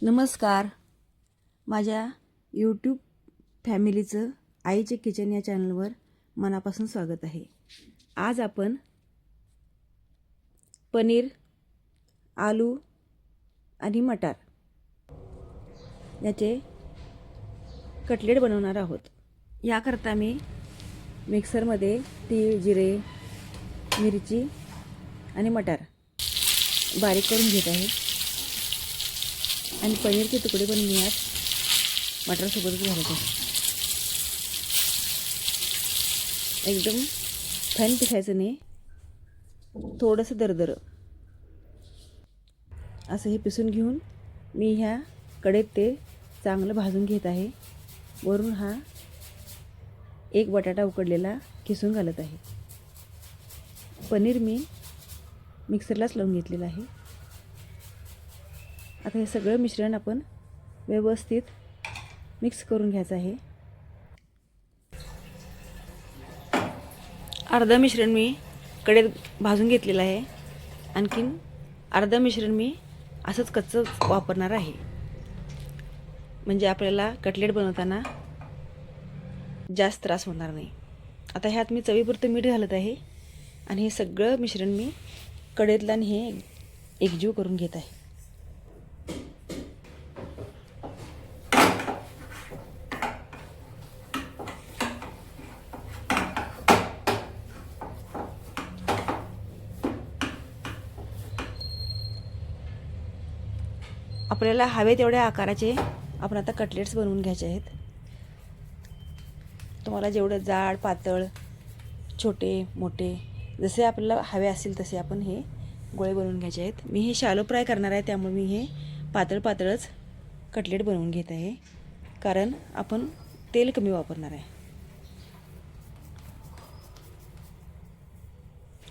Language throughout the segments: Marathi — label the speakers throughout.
Speaker 1: नमस्कार. माझ्या यूट्यूब फॅमिलीचं आईचे किचन या चॅनलवर मनापासून स्वागत आहे. आज आपण पनीर, आलू आणि मटार याचे कटलेट बनवणार आहोत. याकरता मी मिक्सरमध्ये तीळ, जिरे, मिरची आणि मटार बारीक करून घेत आहे. आणि पनीरचे तुकडे पण मी आज मटारसोबतच घालत आहे. एकदम फाईन पिसायचं नाही, थोडंसं दरदरं असं हे पिसून घेऊन मी ह्या कढईत ते चांगलं भाजून घेत आहे. वरून हा एक बटाटा उकडलेला किसून घालत आहे. पनीर मी मिक्सरलाच लावून घेतलेलं आहे. आता हे सगळं मिश्रण आपण व्यवस्थित मिक्स करून घ्यायचं आहे. अर्धं मिश्रण मी कढईत भाजून घेतलेलं आहे. आणखीन अर्धं मिश्रण मी असंच कच्चं वापरणार आहे, म्हणजे आपल्याला कटलेट बनवताना जास्त त्रास होणार नाही. आता ह्यात मी चवीपुरतं मीठ घालत आहे आणि हे सगळं मिश्रण मी कढईतलं आणि हे एकजीव करून घेत आहे. आपल्याला हवे तेवढ्या आकाराचे आपण आता कटलेट्स बनवून घ्यायचे आहेत. तुम्हाला जेवढं जाड, पातळ, छोटे, मोठे जसे आपल्याला हवे असतील तसे आपण हे गोळे बनवून घ्यायचे आहेत. मी हे शॅलो फ्राय करणार आहे, त्यामुळे मी हे पातळच कटलेट बनवून घेत आहे, कारण आपण तेल कमी वापरणार आहे.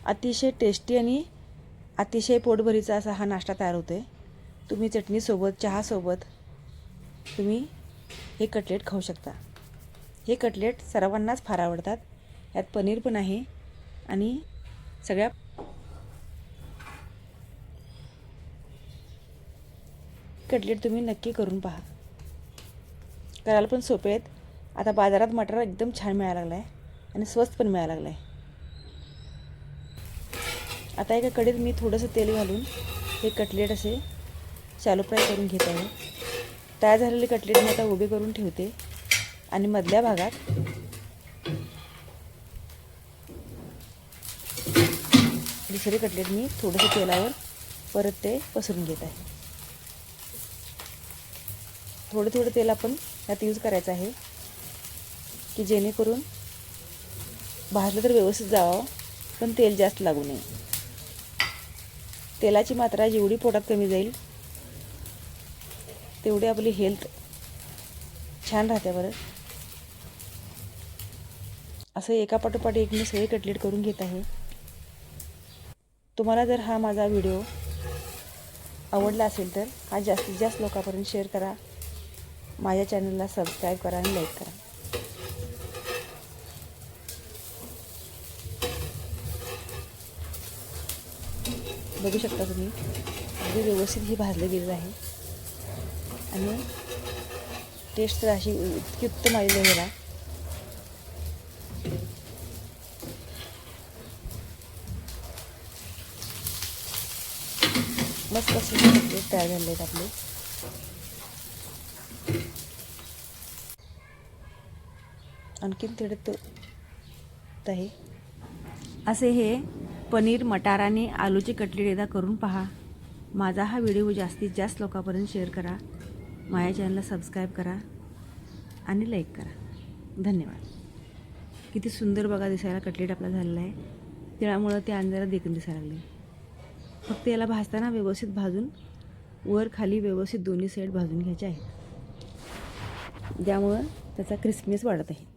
Speaker 1: अतिशय टेस्टी आणि अतिशय पोटभरीचा असा हा नाश्ता तयार होतो आहे. तुम्ही चटणीसोबत, चहासोबत तुम्ही हे कटलेट खाऊ शकता. हे कटलेट सर्वांनाच फार आवडतात. यात पनीर पण आहे आणि सगळ्या कटलेट तुम्ही नक्की करून पहा. करायला पण सोपे आहेत. आता बाजारात मटार एकदम छान मिळायला लागला आहे आणि स्वस्त पण मिळायला लागला आहे. आता एका कढईत मी थोडंसं तेल घालून हे कटलेट असे शॅलो फ्राय करून घेत आहे. तयार झालेले कटलेट मी आता उभे करून ठेवते आणि मधल्या भागात दुसरे कटलेट मी थोडंसं तेलावर परत ते पसरून घेत आहे. थोडं तेल आपण यात यूज करायचं आहे, की जेणेकरून भाजलं तर व्यवस्थित जावं, पण तेल जास्त लागू नये. तेलाची मात्रा जेवढी पोटात कमी जाईल तेवढी आपली हेल्थ छान राहते. बरं, असं एकापाठोपाठ एक मी सगळे कटलेट करून घेत आहे. तुम्हाला जर हा माझा व्हिडिओ आवडला असेल तर हा जास्तीत जास्त लोकांपर्यंत शेअर करा. माझ्या चॅनलला सबस्क्राईब करा आणि लाईक करा. बघू शकता तुम्ही अगदी व्यवस्थित ही भाजलं गेलेलं आहे आणि टेस्ट तर अशी इतकी उत्तम आलेली आहे ह्याला. मस्त असे कटलेट तयार झाले आहेत आपले. आणखीन थोडे तो आहे. असे हे पनीर, मटार आणि आलूचे कटलेट एकदा करून पहा. माझा हा व्हिडिओ जास्तीत जास्त लोकांपर्यंत शेअर करा. माझ्या चॅनलला सबस्क्राईब करा आणि लाईक करा. धन्यवाद. किती सुंदर बघा दिसायला कटलेट आपला झालेला आहे. तिळामुळं ते अंधारात देखील दिसायला लागले. फक्त याला भाजताना व्यवस्थित भाजून वर खाली व्यवस्थित दोन्ही साईड भाजून घ्यायचे आहेत, ज्यामुळं त्याचा क्रिस्पीनेस वाढत आहे.